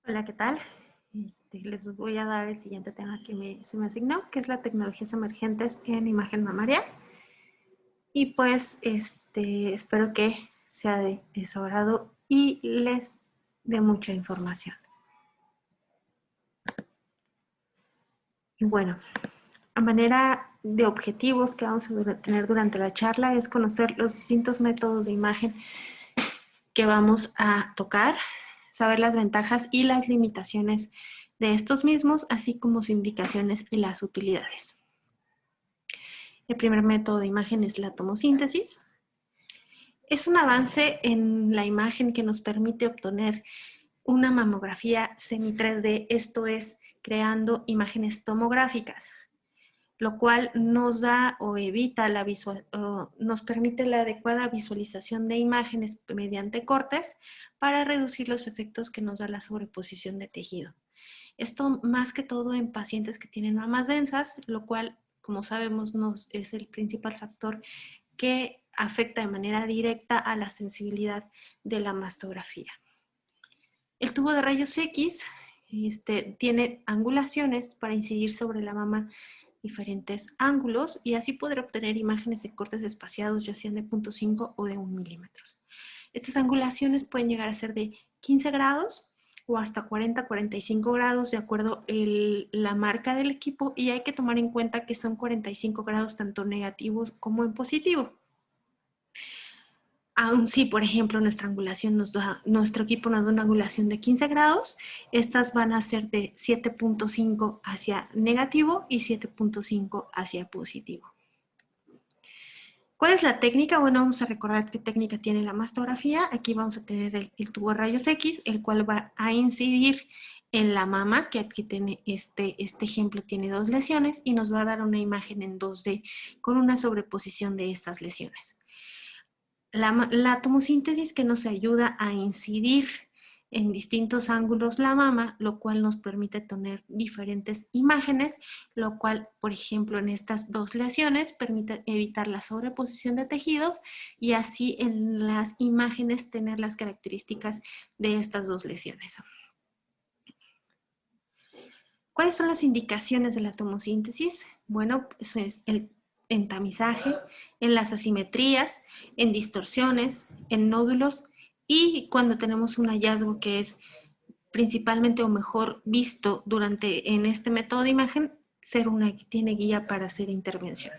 Hola, ¿qué tal? Les voy a dar el siguiente tema que se me asignó, que es la tecnologías emergentes en imagen mamaria. Y pues espero que sea de su agrado y les dé mucha información. Y bueno, a manera de objetivos que vamos a tener durante la charla es conocer los distintos métodos de imagen que vamos a tocar, saber las ventajas y las limitaciones de estos mismos, así como sus indicaciones y las utilidades. El primer método de imagen es la tomosíntesis. Es un avance en la imagen que nos permite obtener una mamografía semi-3D, esto es, creando imágenes tomográficas, lo cual nos da o evita nos permite la adecuada visualización de imágenes mediante cortes para reducir los efectos que nos da la sobreposición de tejido. Esto más que todo en pacientes que tienen mamas densas, lo cual, como sabemos, es el principal factor que afecta de manera directa a la sensibilidad de la mastografía. El tubo de rayos X tiene angulaciones para incidir sobre la mama diferentes ángulos y así poder obtener imágenes de cortes espaciados, ya sean de 0.5 o de 1 milímetros. Estas angulaciones pueden llegar a ser de 15 grados o hasta 40-45 grados de acuerdo a la marca del equipo, y hay que tomar en cuenta que son 45 grados tanto negativos como en positivo. Aún si, por ejemplo, nuestro equipo nos da una angulación de 15 grados, estas van a ser de 7.5 hacia negativo y 7.5 hacia positivo. ¿Cuál es la técnica? Bueno, vamos a recordar qué técnica tiene la mastografía. Aquí vamos a tener el tubo de rayos X, el cual va a incidir en la mama, que aquí tiene este ejemplo tiene 2 lesiones y nos va a dar una imagen en 2D con una sobreposición de estas lesiones. La tomosíntesis que nos ayuda a incidir en distintos ángulos la mama, lo cual nos permite tener diferentes imágenes, lo cual, por ejemplo, en estas 2 lesiones permite evitar la sobreposición de tejidos y así en las imágenes tener las características de estas 2 lesiones. ¿Cuáles son las indicaciones de la tomosíntesis? Bueno, pues es en tamizaje, en las asimetrías, en distorsiones, en nódulos y cuando tenemos un hallazgo que es principalmente o mejor visto en este método de imagen, ser una que tiene guía para hacer intervención.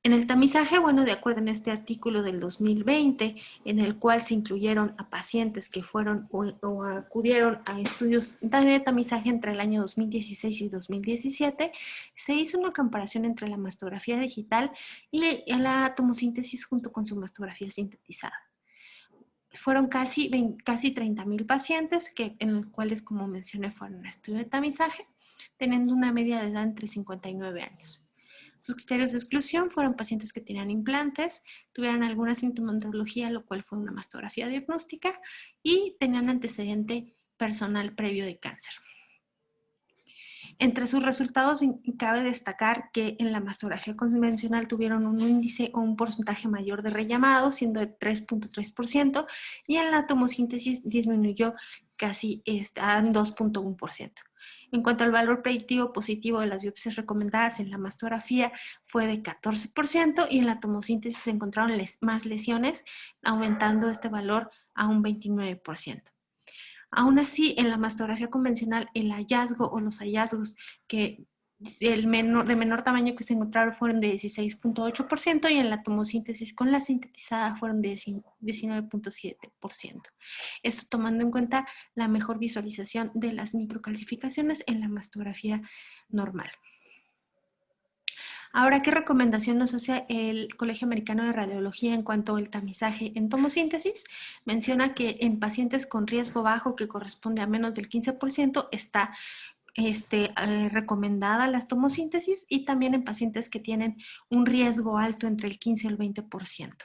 En el tamizaje, bueno, de acuerdo en este artículo del 2020, en el cual se incluyeron a pacientes que fueron o acudieron a estudios de tamizaje entre el año 2016 y 2017, se hizo una comparación entre la mastografía digital y la tomosíntesis junto con su mastografía sintetizada. Fueron casi 30,000 pacientes, en los cuales, como mencioné, fueron un estudio de tamizaje, teniendo una media de edad entre 59 años. Sus criterios de exclusión fueron pacientes que tenían implantes, tuvieran alguna sintomatología, lo cual fue una mastografía diagnóstica, y tenían antecedente personal previo de cáncer. Entre sus resultados cabe destacar que en la mastografía convencional tuvieron un índice o un porcentaje mayor de rellamados, siendo de 3.3%, y en la tomosíntesis disminuyó casi a 2.1%. En cuanto al valor predictivo positivo de las biopsias recomendadas en la mastografía fue de 14% y en la tomosíntesis se encontraron más lesiones, aumentando este valor a un 29%. Aún así, en la mastografía convencional, el hallazgo o los hallazgos de menor tamaño que se encontraron fueron de 16.8% y en la tomosíntesis con la sintetizada fueron de 19.7%. Esto tomando en cuenta la mejor visualización de las microcalcificaciones en la mastografía normal. Ahora, ¿qué recomendación nos hace el Colegio Americano de Radiología en cuanto al tamizaje en tomosíntesis? Menciona que en pacientes con riesgo bajo, que corresponde a menos del 15%, está recomendada la tomosíntesis, y también en pacientes que tienen un riesgo alto entre el 15 y el 20%.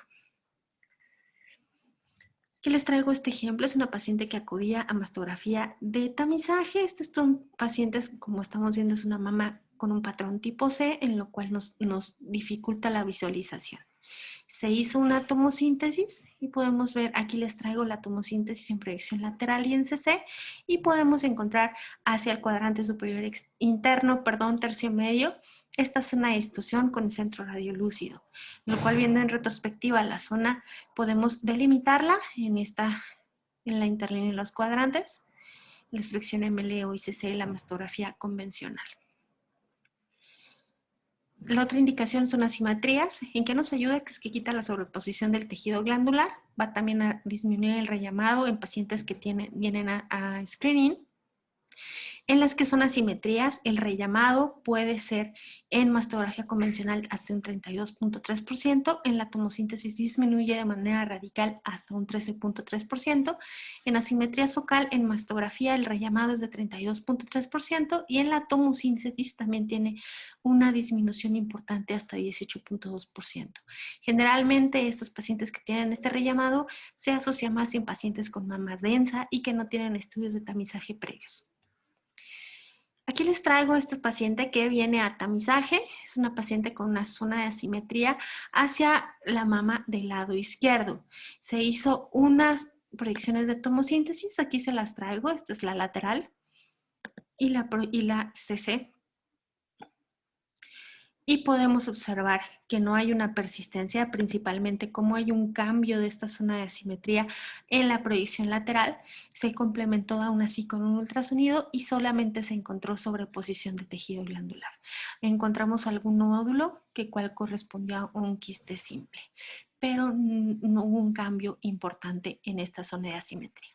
Aquí les traigo este ejemplo, es una paciente que acudía a mastografía de tamizaje. Estos son pacientes, como estamos viendo, es una mama con un patrón tipo C, en lo cual nos dificulta la visualización. Se hizo una tomosíntesis y podemos ver, aquí les traigo la tomosíntesis en proyección lateral y en CC, y podemos encontrar hacia el cuadrante superior interno, tercio medio, esta zona de distorsión con el centro radiolúcido, lo cual viendo en retrospectiva la zona podemos delimitarla en la interlínea de los cuadrantes, la expresión MLE o ICC, la mastografía convencional. La otra indicación son asimetrías. ¿En qué nos ayuda? Es que quita la sobreposición del tejido glandular. Va también a disminuir el rellamado en pacientes que vienen a screening. En las que son asimetrías, el rellamado puede ser en mastografía convencional hasta un 32.3%, en la tomosíntesis disminuye de manera radical hasta un 13.3%, en asimetría focal en mastografía el rellamado es de 32.3% y en la tomosíntesis también tiene una disminución importante hasta 18.2%. Generalmente estos pacientes que tienen este rellamado se asocia más en pacientes con mama densa y que no tienen estudios de tamizaje previos. Aquí les traigo a este paciente que viene a tamizaje. Es una paciente con una zona de asimetría hacia la mama del lado izquierdo. Se hizo unas proyecciones de tomosíntesis. Aquí se las traigo. Esta es la lateral y la CC. Y podemos observar que no hay una persistencia, principalmente como hay un cambio de esta zona de asimetría en la proyección lateral, se complementó aún así con un ultrasonido y solamente se encontró sobreposición de tejido glandular. Encontramos algún nódulo que cual correspondía a un quiste simple, pero no hubo un cambio importante en esta zona de asimetría.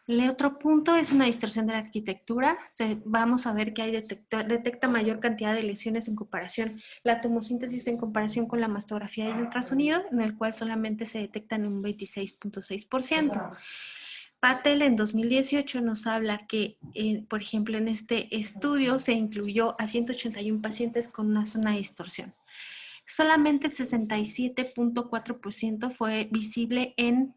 El otro punto es una distorsión de la arquitectura. Vamos a ver que detecta mayor cantidad de lesiones en comparación, la tomosíntesis en comparación con la mastografía y el ultrasonido, en el cual solamente se detectan en un 26.6%. Patel en 2018 nos habla que, por ejemplo, en este estudio se incluyó a 181 pacientes con una zona de distorsión. Solamente el 67.4% fue visible en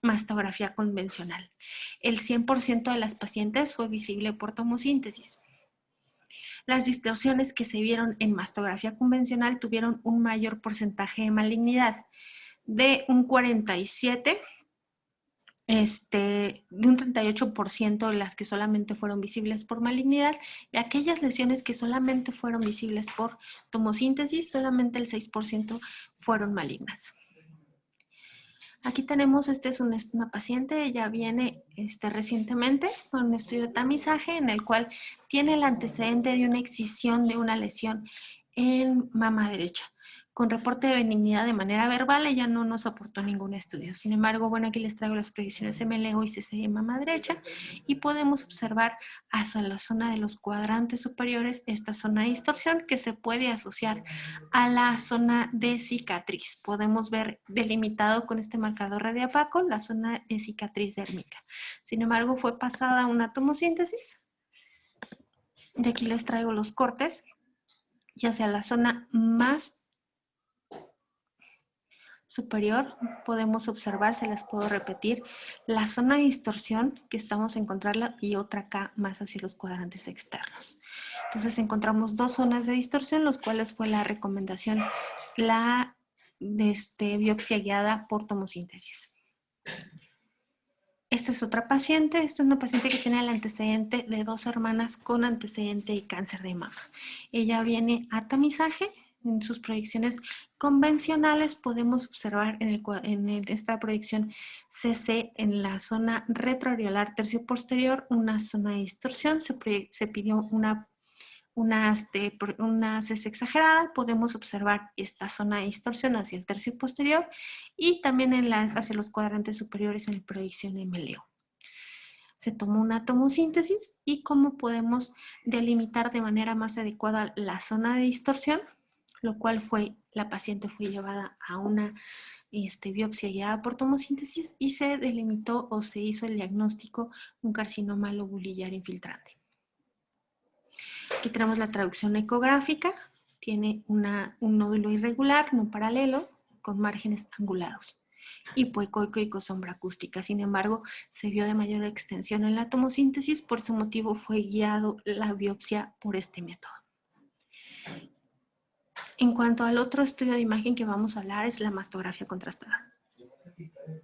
mastografía convencional. El 100% de las pacientes fue visible por tomosíntesis. Las distorsiones que se vieron en mastografía convencional tuvieron un mayor porcentaje de malignidad, de un 47%, de un 38% de las que solamente fueron visibles por malignidad, y aquellas lesiones que solamente fueron visibles por tomosíntesis, solamente el 6% fueron malignas. Aquí tenemos, esta es una paciente, ella viene recientemente con un estudio de tamizaje en el cual tiene el antecedente de una excisión de una lesión en mama derecha. Con reporte de benignidad de manera verbal, ella no nos aportó ningún estudio. Sin embargo, bueno, aquí les traigo las proyecciones MLO y CC en mama derecha y podemos observar hacia la zona de los cuadrantes superiores esta zona de distorsión que se puede asociar a la zona de cicatriz. Podemos ver delimitado con este marcador radiopaco la zona de cicatriz dérmica. Sin embargo, fue pasada una tomosíntesis. De aquí les traigo los cortes y hacia la zona más superior podemos observar, se las puedo repetir, la zona de distorsión que estamos a encontrarla y otra acá más hacia los cuadrantes externos. Entonces encontramos dos zonas de distorsión, los cuales fue la recomendación, la biopsia guiada por tomosíntesis. Esta es otra paciente, esta es una paciente que tiene el antecedente de dos hermanas con antecedente de cáncer de mama. Ella viene a tamizaje. En sus proyecciones convencionales podemos observar en esta proyección CC en la zona retroareolar tercio posterior una zona de distorsión. Se pidió una CC exagerada. Podemos observar esta zona de distorsión hacia el tercio posterior y también hacia los cuadrantes superiores en la proyección MLO. Se tomó una tomosíntesis y cómo podemos delimitar de manera más adecuada la zona de distorsión, lo cual la paciente fue llevada a una biopsia guiada por tomosíntesis y se delimitó o se hizo el diagnóstico de un carcinoma lobulillar infiltrante. Aquí tenemos la traducción ecográfica, tiene un nódulo irregular, no paralelo, con márgenes angulados. Hipoecoico y con sombra acústica. Sin embargo, se vio de mayor extensión en la tomosíntesis, por ese motivo fue guiado la biopsia por este método. En cuanto al otro estudio de imagen que vamos a hablar es la mastografía contrastada.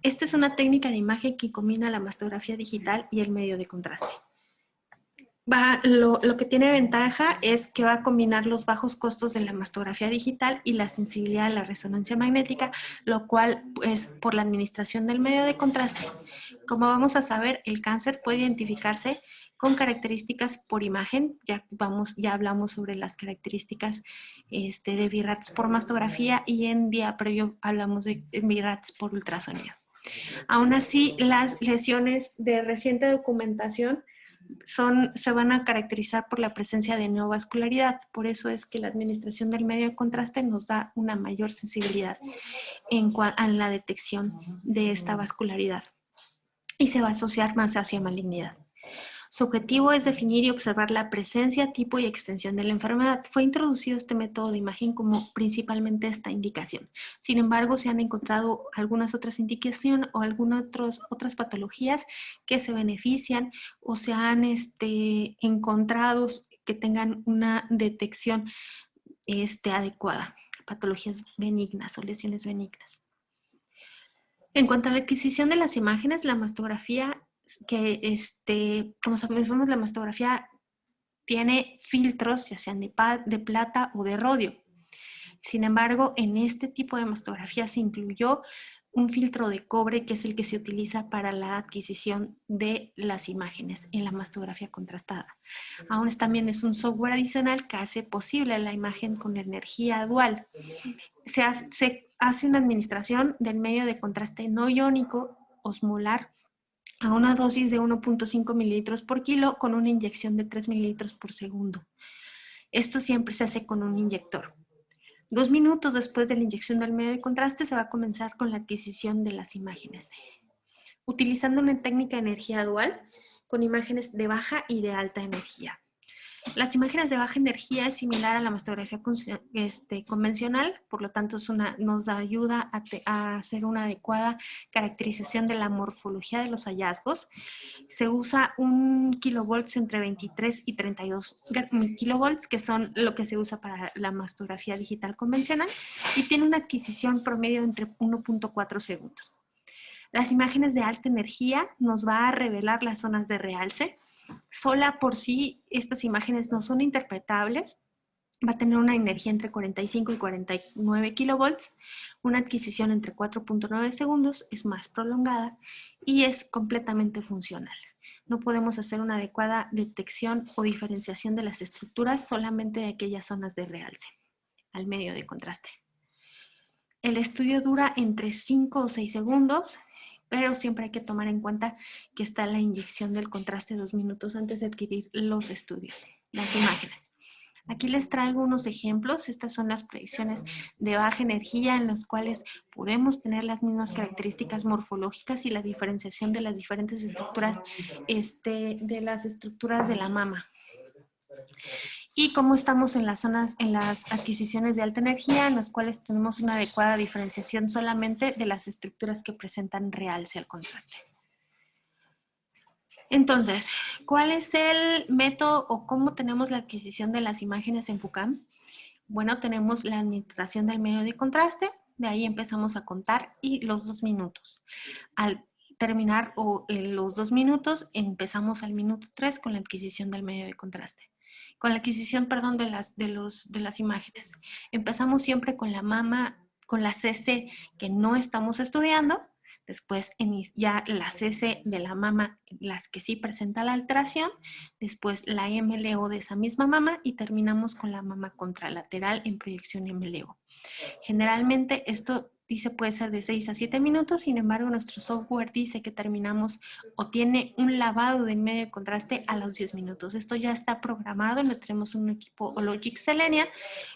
Esta es una técnica de imagen que combina la mastografía digital y el medio de contraste. Lo que tiene ventaja es que va a combinar los bajos costos de la mastografía digital y la sensibilidad a la resonancia magnética, lo cual es por la administración del medio de contraste. Como vamos a saber, el cáncer puede identificarse con características por imagen. Ya hablamos sobre las características de BI-RADS por mastografía y en día previo hablamos de BI-RADS por ultrasonido. Aún así, las lesiones de reciente documentación se van a caracterizar por la presencia de neovascularidad. Por eso es que la administración del medio de contraste nos da una mayor sensibilidad en la detección de esta vascularidad y se va a asociar más hacia malignidad. Su objetivo es definir y observar la presencia, tipo y extensión de la enfermedad. Fue introducido este método de imagen como principalmente esta indicación. Sin embargo, se han encontrado algunas otras indicaciones o algunas otras patologías que se benefician o se han encontrado que tengan una detección adecuada. Patologías benignas o lesiones benignas. En cuanto a la adquisición de las imágenes, la mastografía como sabemos, la mastografía tiene filtros, ya sean de plata o de rodio. Sin embargo, en este tipo de mastografía se incluyó un filtro de cobre, que es el que se utiliza para la adquisición de las imágenes en la mastografía contrastada. Aún también es un software adicional que hace posible la imagen con energía dual. Se hace una administración del medio de contraste no iónico osmolar a una dosis de 1.5 mililitros por kilo con una inyección de 3 mililitros por segundo. Esto siempre se hace con un inyector. 2 minutos después de la inyección del medio de contraste se va a comenzar con la adquisición de las imágenes. Utilizando una técnica de energía dual con imágenes de baja y de alta energía. Las imágenes de baja energía es similar a la mastografía convencional, por lo tanto nos da ayuda a hacer una adecuada caracterización de la morfología de los hallazgos. Se usa 1 kilovolts entre 23 y 32 kilovolts, que son lo que se usa para la mastografía digital convencional, y tiene una adquisición promedio entre 1.4 segundos. Las imágenes de alta energía nos va a revelar las zonas de realce. Sola por sí, estas imágenes no son interpretables. Va a tener una energía entre 45 y 49 kilovolts, una adquisición entre 4.9 segundos, es más prolongada y es completamente funcional. No podemos hacer una adecuada detección o diferenciación de las estructuras solamente de aquellas zonas de realce al medio de contraste. El estudio dura entre 5 o 6 segundos, pero siempre hay que tomar en cuenta que está la inyección del contraste 2 minutos antes de adquirir los estudios, las imágenes. Aquí les traigo unos ejemplos. Estas son las predicciones de baja energía en las cuales podemos tener las mismas características morfológicas y la diferenciación de las diferentes estructuras, de las estructuras de la mama. Y cómo estamos en las zonas, en las adquisiciones de alta energía, en las cuales tenemos una adecuada diferenciación solamente de las estructuras que presentan realce al contraste. Entonces, ¿cuál es el método o cómo tenemos la adquisición de las imágenes en FUCAM? Bueno, tenemos la administración del medio de contraste, de ahí empezamos a contar y los 2 minutos. Al terminar los 2 minutos, empezamos al minuto 3 con la adquisición del medio de contraste. Con la adquisición, perdón, de las imágenes. Empezamos siempre con la mama, con la CC que no estamos estudiando. Después ya la CC de la mama, las que sí presenta la alteración. Después la MLO de esa misma mama y terminamos con la mama contralateral en proyección MLO. Generalmente esto dice puede ser de 6 a 7 minutos, sin embargo nuestro software dice que terminamos o tiene un lavado del medio de contraste a los 10 minutos. Esto ya está programado, no tenemos un equipo Hologic Selenia,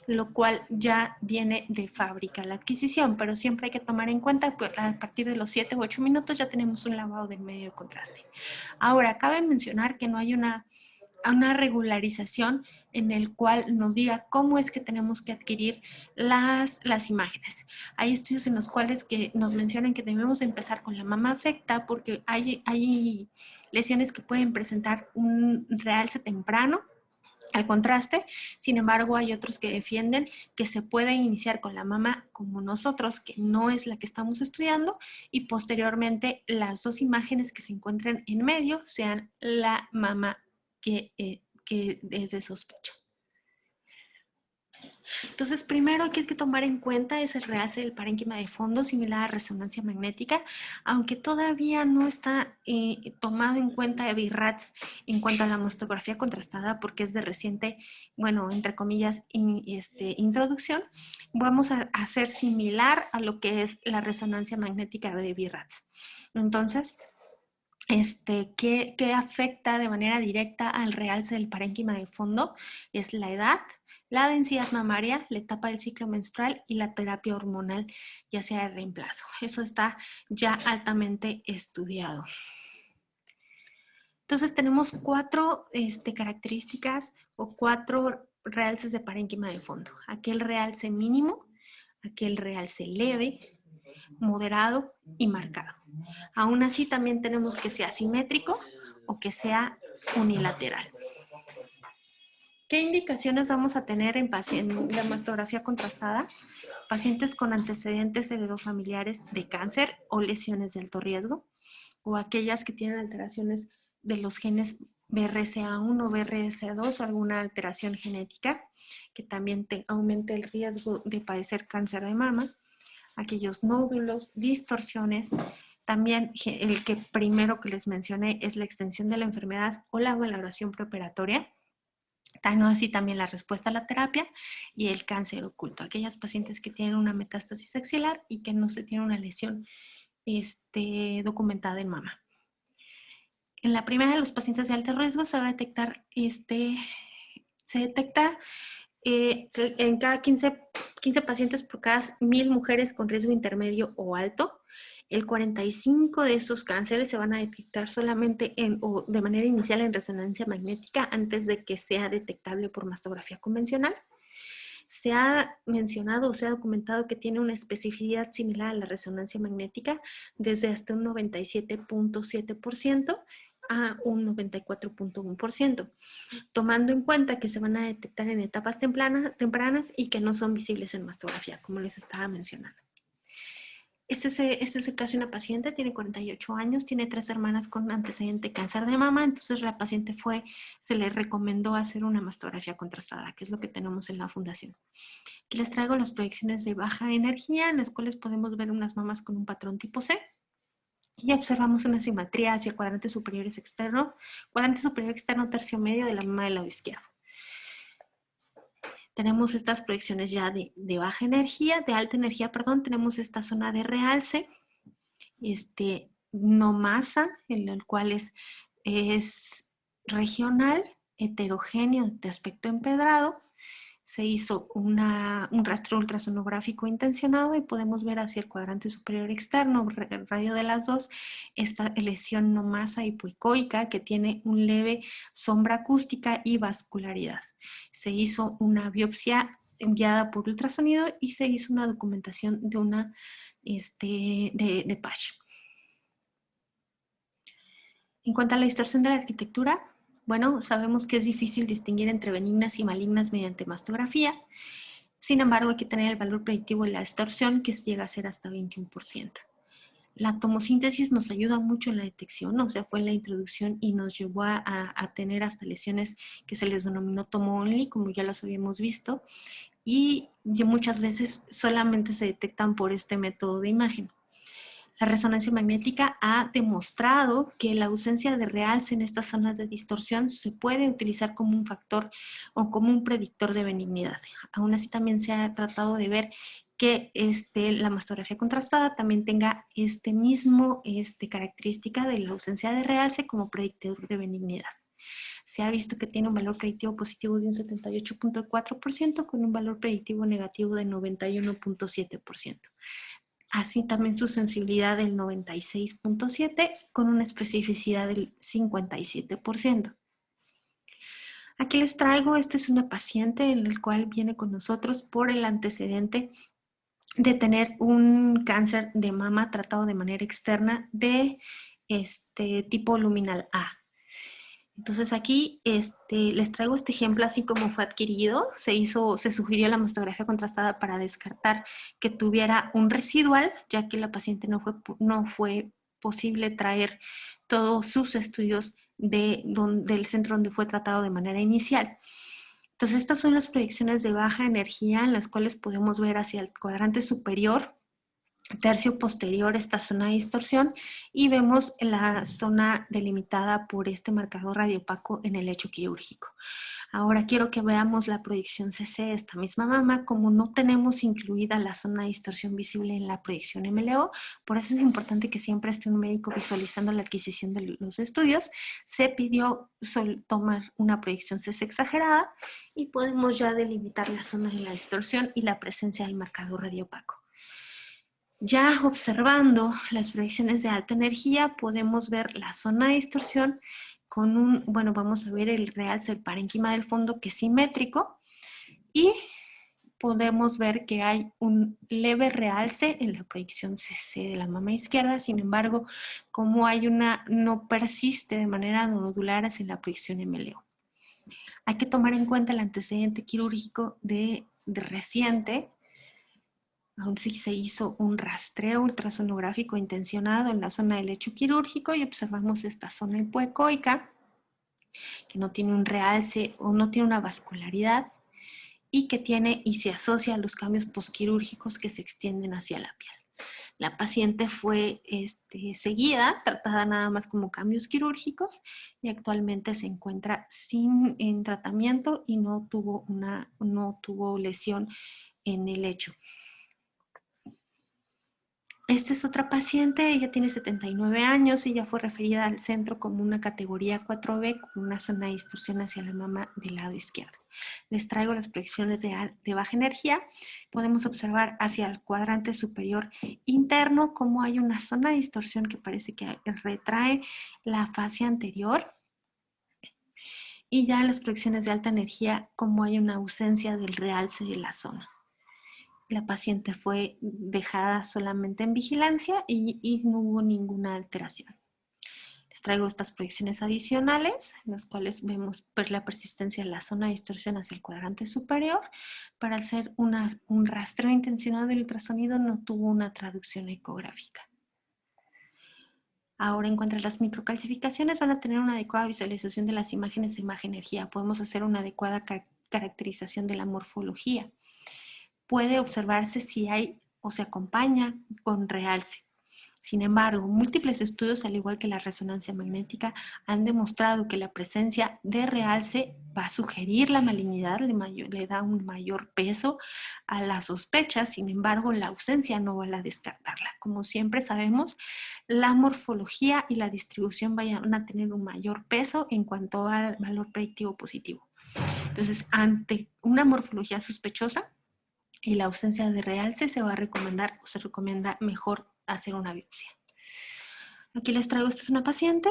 lo cual ya viene de fábrica la adquisición, pero siempre hay que tomar en cuenta que a partir de los 7 u 8 minutos ya tenemos un lavado del medio de contraste. Ahora, cabe mencionar que no hay una regularización en el cual nos diga cómo es que tenemos que adquirir las imágenes. Hay estudios en los cuales que nos mencionan que debemos empezar con la mama afecta porque hay lesiones que pueden presentar un realce temprano al contraste. Sin embargo, hay otros que defienden que se puede iniciar con la mama como nosotros, que no es la que estamos estudiando, y posteriormente las dos imágenes que se encuentran en medio sean la mama que es de sospecha. Entonces, primero que hay que tomar en cuenta es el realce del parénquima de fondo similar a resonancia magnética, aunque todavía no está tomado en cuenta de BI-RADS en cuanto a la mastografía contrastada, porque es de reciente, bueno, entre comillas, introducción. Vamos a hacer similar a lo que es la resonancia magnética de BI-RADS. Entonces, ¿qué afecta de manera directa al realce del parénquima de fondo? Es la edad, la densidad mamaria, la etapa del ciclo menstrual y la terapia hormonal, ya sea de reemplazo. Eso está ya altamente estudiado. Entonces tenemos cuatro características o cuatro realces de parénquima de fondo. Aquel realce mínimo, aquel realce leve, moderado y marcado. Aún así también tenemos que sea simétrico o que sea unilateral. ¿Qué indicaciones vamos a tener en la mastografía contrastada? Pacientes con antecedentes heredofamiliares de cáncer o lesiones de alto riesgo, o aquellas que tienen alteraciones de los genes BRCA1 o BRCA2 o alguna alteración genética que también aumente el riesgo de padecer cáncer de mama, aquellos nódulos, distorsiones. También el que primero que les mencioné es la extensión de la enfermedad o la valoración preoperatoria. Así también la respuesta a la terapia y el cáncer oculto. Aquellas pacientes que tienen una metástasis axilar y que no se tiene una lesión documentada en mama. En la primera de los pacientes de alto riesgo se va a detectar, se detecta en cada 15 pacientes por cada 1000 mujeres con riesgo intermedio o alto. El 45 de esos cánceres se van a detectar solamente o de manera inicial en resonancia magnética antes de que sea detectable por mastografía convencional. Se ha mencionado o se ha documentado que tiene una especificidad similar a la resonancia magnética desde hasta un 97.7% a un 94.1%, tomando en cuenta que se van a detectar en etapas tempranas y que no son visibles en mastografía, como les estaba mencionando. Este es el caso de una paciente, tiene 48 años, tiene 3 hermanas con antecedente de cáncer de mama, entonces la paciente se le recomendó hacer una mastografía contrastada, que es lo que tenemos en la fundación. Aquí les traigo las proyecciones de baja energía, en las cuales podemos ver unas mamas con un patrón tipo C, y observamos una simetría hacia cuadrante superior externo tercio medio de la mama del lado izquierdo. Tenemos estas proyecciones ya de baja energía, de alta energía, perdón, tenemos esta zona de realce, no masa, en el cual es regional, heterogéneo, de aspecto empedrado. Se hizo un rastreo ultrasonográfico intencionado y podemos ver hacia el cuadrante superior externo, radio de las dos, esta lesión no masa hipoicoica que tiene un leve sombra acústica y vascularidad. Se hizo una biopsia enviada por ultrasonido y se hizo una documentación de una de PASH. En cuanto a la distorsión de la arquitectura, bueno, sabemos que es difícil distinguir entre benignas y malignas mediante mastografía. Sin embargo, hay que tener el valor predictivo de la distorsión, que llega a ser hasta 21%. La tomosíntesis nos ayuda mucho en la detección, o sea, fue en la introducción y nos llevó a tener hasta lesiones que se les denominó tomo-only, como ya los habíamos visto, y muchas veces solamente se detectan por este método de imagen. La resonancia magnética ha demostrado que la ausencia de realce en estas zonas de distorsión se puede utilizar como un factor o como un predictor de benignidad. Aún así también se ha tratado de ver que la mastografía contrastada también tenga mismo característica de la ausencia de realce como predictor de benignidad. Se ha visto que tiene un valor predictivo positivo de un 78.4% con un valor predictivo negativo de 91.7%. Así también su sensibilidad del 96.7% con una especificidad del 57%. Aquí les traigo, esta es una paciente en la cual viene con nosotros por el antecedente de tener un cáncer de mama tratado de manera externa de tipo luminal A. Entonces aquí les traigo este ejemplo así como fue adquirido. Se sugirió la mastografía contrastada para descartar que tuviera un residual, ya que la paciente no fue posible traer todos sus estudios del centro donde fue tratado de manera inicial. Entonces estas son las proyecciones de baja energía en las cuales podemos ver hacia el cuadrante superior, tercio posterior, esta zona de distorsión, y vemos la zona delimitada por este marcador radiopaco en el lecho quirúrgico. Ahora quiero que veamos la proyección CC de esta misma mama. Como no tenemos incluida la zona de distorsión visible en la proyección MLO, por eso es importante que siempre esté un médico visualizando la adquisición de los estudios. Se pidió tomar una proyección CC exagerada y podemos ya delimitar la zona de la distorsión y la presencia del marcador radiopaco. Ya observando las proyecciones de alta energía, podemos ver la zona de distorsión con vamos a ver el realce del parénquima del fondo que es simétrico y podemos ver que hay un leve realce en la proyección CC de la mama izquierda. Sin embargo, como no persiste de manera nodular hacia la proyección MLO. Hay que tomar en cuenta el antecedente quirúrgico de reciente. Aún sí se hizo un rastreo ultrasonográfico intencionado en la zona del lecho quirúrgico y observamos esta zona hipoecoica que no tiene un realce o no tiene una vascularidad y que tiene y se asocia a los cambios posquirúrgicos que se extienden hacia la piel. La paciente fue seguida, tratada nada más como cambios quirúrgicos y actualmente se encuentra en tratamiento y no tuvo lesión en el lecho. Esta es otra paciente, ella tiene 79 años y ya fue referida al centro como una categoría 4B con una zona de distorsión hacia la mama del lado izquierdo. Les traigo las proyecciones de baja energía. Podemos observar hacia el cuadrante superior interno cómo hay una zona de distorsión que parece que retrae la fascia anterior. Y ya en las proyecciones de alta energía, cómo hay una ausencia del realce de la zona. La paciente fue dejada solamente en vigilancia y no hubo ninguna alteración. Les traigo estas proyecciones adicionales, en las cuales vemos la persistencia de la zona de distorsión hacia el cuadrante superior. Para hacer un rastreo intencionado del ultrasonido no tuvo una traducción ecográfica. Ahora, en cuanto a las microcalcificaciones, van a tener una adecuada visualización de las imágenes de baja energía. Podemos hacer una adecuada caracterización de la morfología. Puede observarse si hay o se acompaña con realce. Sin embargo, múltiples estudios, al igual que la resonancia magnética, han demostrado que la presencia de realce va a sugerir la malignidad, le da un mayor peso a la sospecha. Sin embargo, la ausencia no va a descartarla. Como siempre sabemos, la morfología y la distribución van a tener un mayor peso en cuanto al valor predictivo positivo. Entonces, ante una morfología sospechosa y la ausencia de realce, se recomienda mejor hacer una biopsia. Aquí les traigo, esta es una paciente,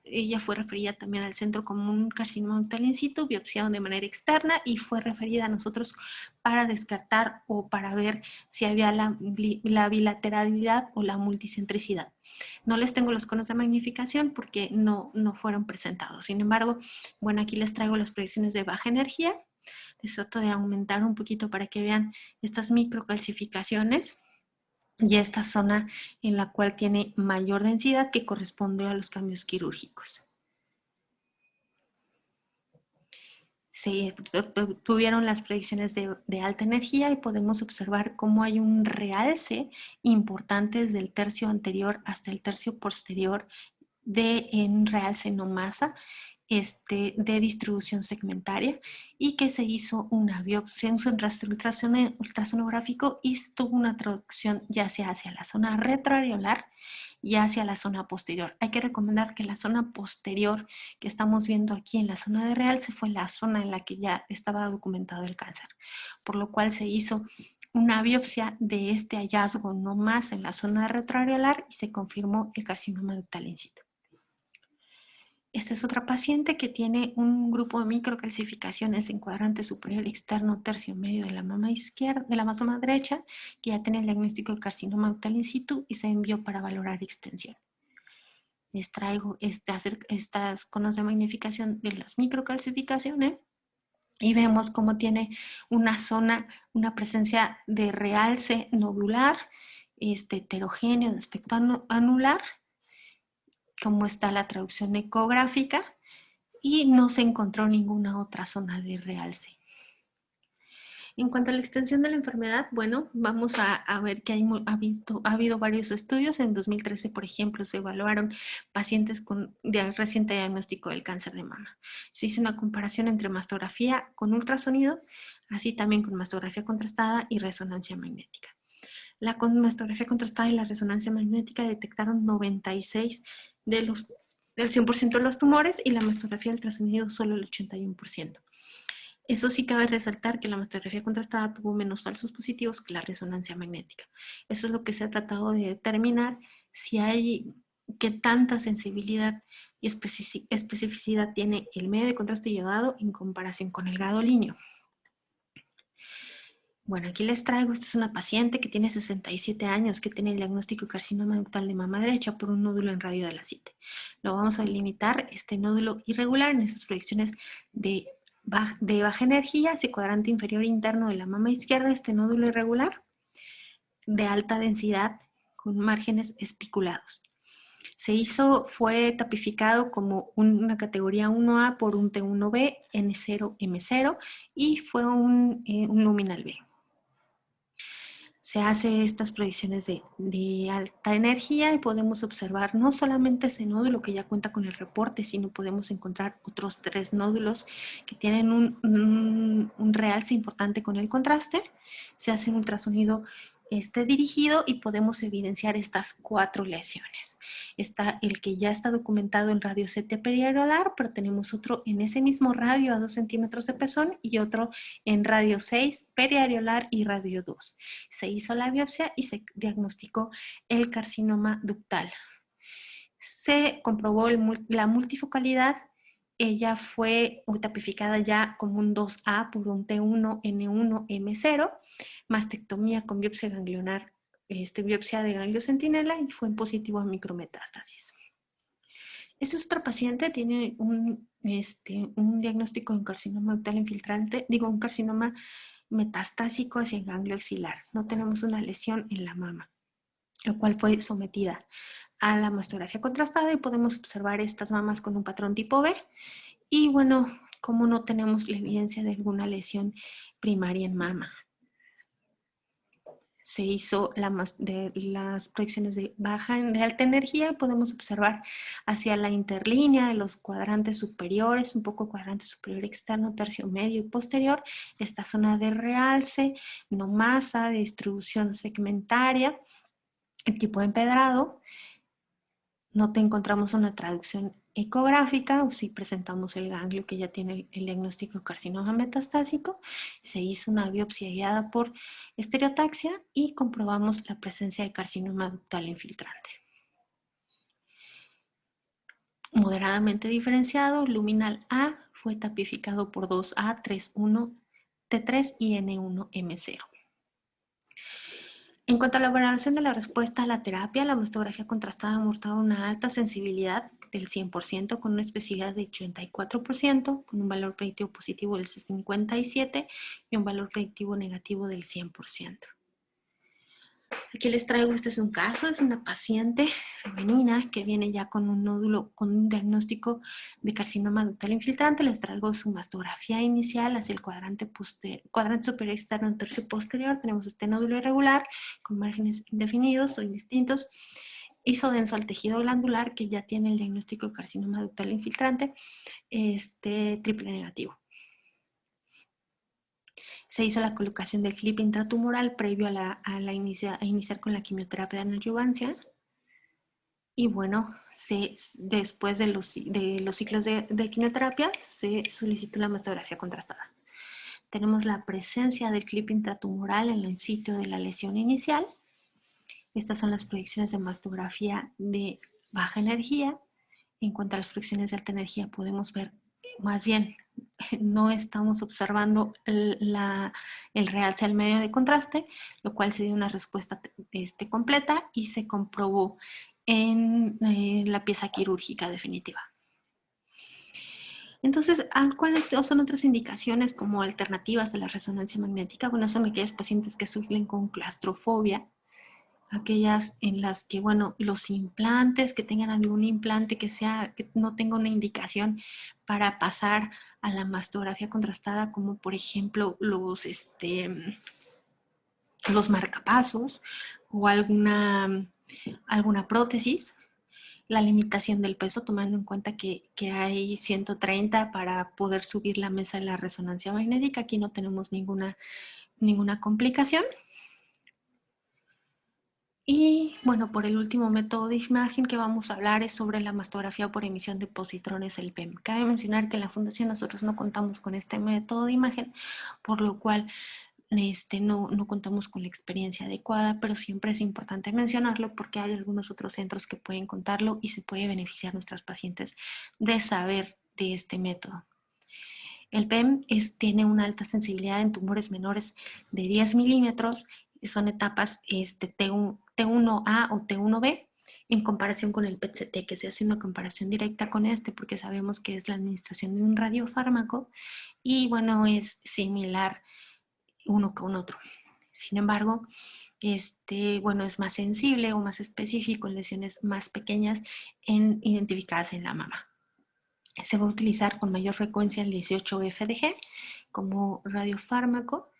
ella fue referida también al centro como un carcinoma ductal in situ, biopsiado de manera externa y fue referida a nosotros para descartar o para ver si había la bilateralidad o la multicentricidad. No les tengo los conos de magnificación porque no fueron presentados. Sin embargo, bueno, aquí les traigo las proyecciones de baja energía. Les trato de aumentar un poquito para que vean estas microcalcificaciones y esta zona en la cual tiene mayor densidad que corresponde a los cambios quirúrgicos. Se tuvieron las proyecciones de alta energía y podemos observar cómo hay un realce importante desde el tercio anterior hasta el tercio posterior en realce no masa de distribución segmentaria y que se hizo una biopsia, un rastreo ultrasonográfico y tuvo una traducción ya sea hacia la zona retroareolar y hacia la zona posterior. Hay que recomendar que la zona posterior que estamos viendo aquí en la zona de realce fue la zona en la que ya estaba documentado el cáncer, por lo cual se hizo una biopsia de este hallazgo no más en la zona retroareolar y se confirmó el carcinoma ductal in situ. Esta es otra paciente que tiene un grupo de microcalcificaciones en cuadrante superior externo tercio medio de la mama izquierda, de la mama derecha, que ya tiene el diagnóstico de carcinoma ductal in situ y se envió para valorar extensión. Les traigo estas conos de magnificación de las microcalcificaciones y vemos cómo tiene una zona, una presencia de realce nodular, heterogéneo de aspecto anular, como está la traducción ecográfica, y no se encontró ninguna otra zona de realce. En cuanto a la extensión de la enfermedad, bueno, vamos a ver que ha habido varios estudios. En 2013, por ejemplo, se evaluaron pacientes con reciente diagnóstico del cáncer de mama. Se hizo una comparación entre mastografía con ultrasonido, así también con mastografía contrastada y resonancia magnética. La mastografía contrastada y la resonancia magnética detectaron 96 del 100% de los tumores, y la mastografía ultrasonido solo el 81%. Eso sí, cabe resaltar que la mastografía contrastada tuvo menos falsos positivos que la resonancia magnética. Eso es lo que se ha tratado de determinar, si hay, qué tanta sensibilidad y especificidad tiene el medio de contraste iodado en comparación con el gadolínio. Bueno, aquí les traigo, esta es una paciente que tiene 67 años, que tiene el diagnóstico de carcinoma ductal de mama derecha por un nódulo en radio de la CITE. Lo vamos a delimitar, este nódulo irregular en estas proyecciones de baja energía, hacia cuadrante inferior interno de la mama izquierda, este nódulo irregular de alta densidad con márgenes espiculados. Fue tapificado como una categoría 1A por un T1B, N0, M0, y fue un luminal B. Se hace estas proyecciones de alta energía y podemos observar no solamente ese nódulo que ya cuenta con el reporte, sino podemos encontrar otros 3 nódulos que tienen un realce importante con el contraste. Se hace un ultrasonido dirigido y podemos evidenciar estas 4 lesiones. Está el que ya está documentado en radio CT periareolar, pero tenemos otro en ese mismo radio a 2 centímetros de pezón y otro en radio 6 periareolar y radio 2. Se hizo la biopsia y se diagnosticó el carcinoma ductal. Se comprobó la multifocalidad. Ella fue tapificada ya como un 2A por un T1, N1, M0, mastectomía con biopsia ganglionar, biopsia de ganglio centinela, y fue en positivo a micrometástasis. Esta es otra paciente, tiene un diagnóstico de un carcinoma ductal infiltrante, un carcinoma metastásico hacia el ganglio axilar. No tenemos una lesión en la mama, lo cual fue sometida a la mastografía contrastada y podemos observar estas mamas con un patrón tipo B. Y bueno, como no tenemos la evidencia de alguna lesión primaria en mama. Se hizo las proyecciones de alta energía y podemos observar hacia la interlínea de los cuadrantes superiores, un poco cuadrante superior externo, tercio medio y posterior, esta zona de realce, no masa, de distribución segmentaria, el tipo de empedrado. No te encontramos una traducción ecográfica, o si presentamos el ganglio que ya tiene el diagnóstico de carcinoma metastásico. Se hizo una biopsia guiada por estereotaxia y comprobamos la presencia de carcinoma ductal infiltrante. Moderadamente diferenciado, luminal A fue tapificado por 2A, 3,1, T3 y N1, M0. En cuanto a la valoración de la respuesta a la terapia, la mastografía contrastada ha mostrado una alta sensibilidad del 100%, con una especificidad de 84%, con un valor predictivo positivo del 57% y un valor predictivo negativo del 100%. Aquí les traigo, este es un caso, es una paciente femenina que viene ya con un nódulo, con un diagnóstico de carcinoma ductal infiltrante. Les traigo su mastografía inicial hacia el cuadrante superior externo, tercio posterior. Tenemos este nódulo irregular con márgenes indefinidos o indistintos. Hizo denso al tejido glandular, que ya tiene el diagnóstico de carcinoma ductal infiltrante, triple negativo. Se hizo la colocación del clip intratumoral previo a iniciar con la quimioterapia de neoadjuvancia. Y bueno, después de los ciclos de quimioterapia, se solicitó la mastografía contrastada. Tenemos la presencia del clip intratumoral en el sitio de la lesión inicial. Estas son las proyecciones de mastografía de baja energía. En cuanto a las proyecciones de alta energía, podemos ver, más bien, no estamos observando el realce al medio de contraste, lo cual se dio una respuesta completa y se comprobó en la pieza quirúrgica definitiva. Entonces, ¿cuáles son otras indicaciones como alternativas de la resonancia magnética? Bueno, son aquellos pacientes que sufren con claustrofobia, aquellas en las que, bueno, los implantes, que tengan algún implante que no tenga una indicación para pasar a la mastografía contrastada, como por ejemplo los marcapasos o alguna prótesis. La limitación del peso, tomando en cuenta que hay 130 para poder subir la mesa de la resonancia magnética. Aquí no tenemos ninguna complicación. Y bueno, por el último método de imagen que vamos a hablar es sobre la mastografía por emisión de positrones, el PEM. Cabe mencionar que en la Fundación nosotros no contamos con este método de imagen, por lo cual no contamos con la experiencia adecuada, pero siempre es importante mencionarlo porque hay algunos otros centros que pueden contarlo y se puede beneficiar a nuestros pacientes de saber de este método. El PEM tiene una alta sensibilidad en tumores menores de 10 milímetros y son etapas T1A o T1B en comparación con el PET-CT, que se hace una comparación directa con porque sabemos que es la administración de un radiofármaco y bueno, es similar uno con otro. Sin embargo, bueno, es más sensible o más específico en lesiones más pequeñas identificadas en la mama. Se va a utilizar con mayor frecuencia el 18-FDG como radiofármaco.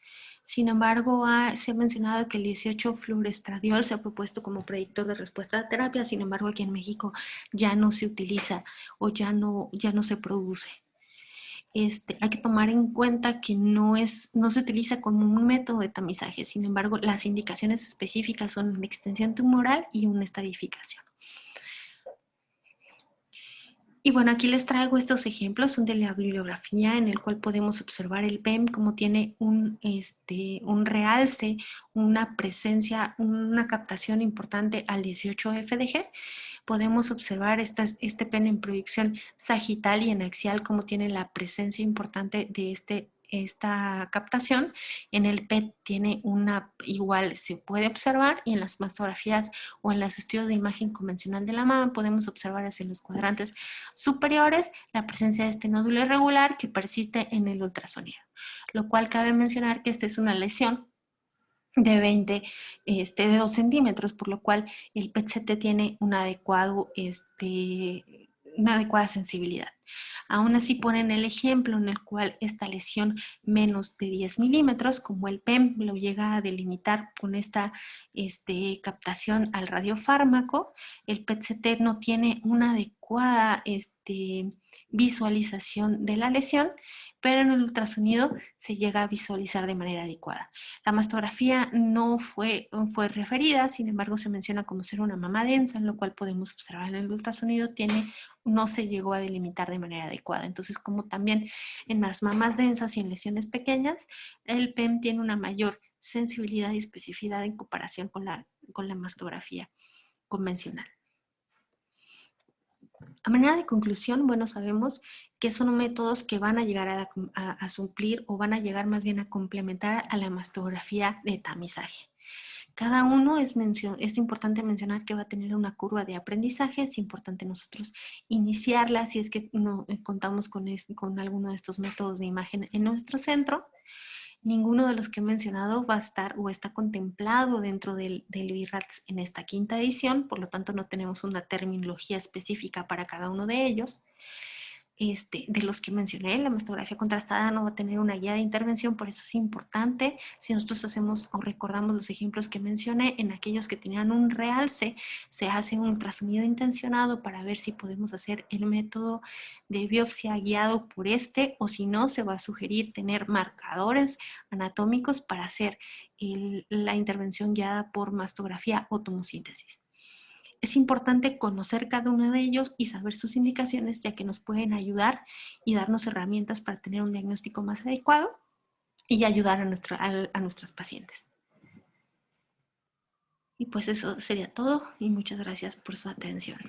Sin embargo, se ha mencionado que el 18-fluorestradiol se ha propuesto como predictor de respuesta a terapia. Sin embargo, aquí en México ya no se utiliza o ya no se produce. Hay que tomar en cuenta que no se utiliza como un método de tamizaje. Sin embargo, las indicaciones específicas son una extensión tumoral y una estadificación. Y bueno, aquí les traigo estos ejemplos, son de la bibliografía en el cual podemos observar el PEM como tiene un realce, una presencia, una captación importante al 18-FDG. Podemos observar este PEM en proyección sagital y en axial como tiene la presencia importante de esta captación. En el PET tiene igual se puede observar, y en las mastografías o en los estudios de imagen convencional de la mama podemos observar en los cuadrantes superiores la presencia de este nódulo irregular que persiste en el ultrasonido, lo cual cabe mencionar que esta es una lesión de 2 centímetros, por lo cual el PET-CT tiene una adecuada sensibilidad. Aún así ponen el ejemplo en el cual esta lesión menos de 10 milímetros, como el PEM lo llega a delimitar con esta captación al radiofármaco, el PET-CT no tiene una adecuada visualización de la lesión, pero en el ultrasonido se llega a visualizar de manera adecuada. La mastografía no fue referida, sin embargo se menciona como ser una mama densa, en lo cual podemos observar en el ultrasonido no se llegó a delimitar de manera adecuada. Entonces, como también en las mamas densas y en lesiones pequeñas, el PEM tiene una mayor sensibilidad y especificidad en comparación con la mastografía convencional. A manera de conclusión, bueno, sabemos que son métodos que van a llegar a suplir o van a llegar más bien a complementar a la mastografía de tamizaje. Cada uno es importante mencionar que va a tener una curva de aprendizaje. Es importante nosotros iniciarla si es que no contamos con alguno de estos métodos de imagen en nuestro centro. Ninguno de los que he mencionado va a estar o está contemplado dentro del BIRATS en esta quinta edición, por lo tanto no tenemos una terminología específica para cada uno de ellos. De los que mencioné, la mastografía contrastada no va a tener una guía de intervención, por eso es importante, si nosotros hacemos o recordamos los ejemplos que mencioné, en aquellos que tenían un realce, se hace un ultrasonido intencionado para ver si podemos hacer el método de biopsia guiado por o si no, se va a sugerir tener marcadores anatómicos para hacer la intervención guiada por mastografía o tomosíntesis. Es importante conocer cada uno de ellos y saber sus indicaciones, ya que nos pueden ayudar y darnos herramientas para tener un diagnóstico más adecuado y ayudar a nuestros pacientes. Y pues eso sería todo y muchas gracias por su atención.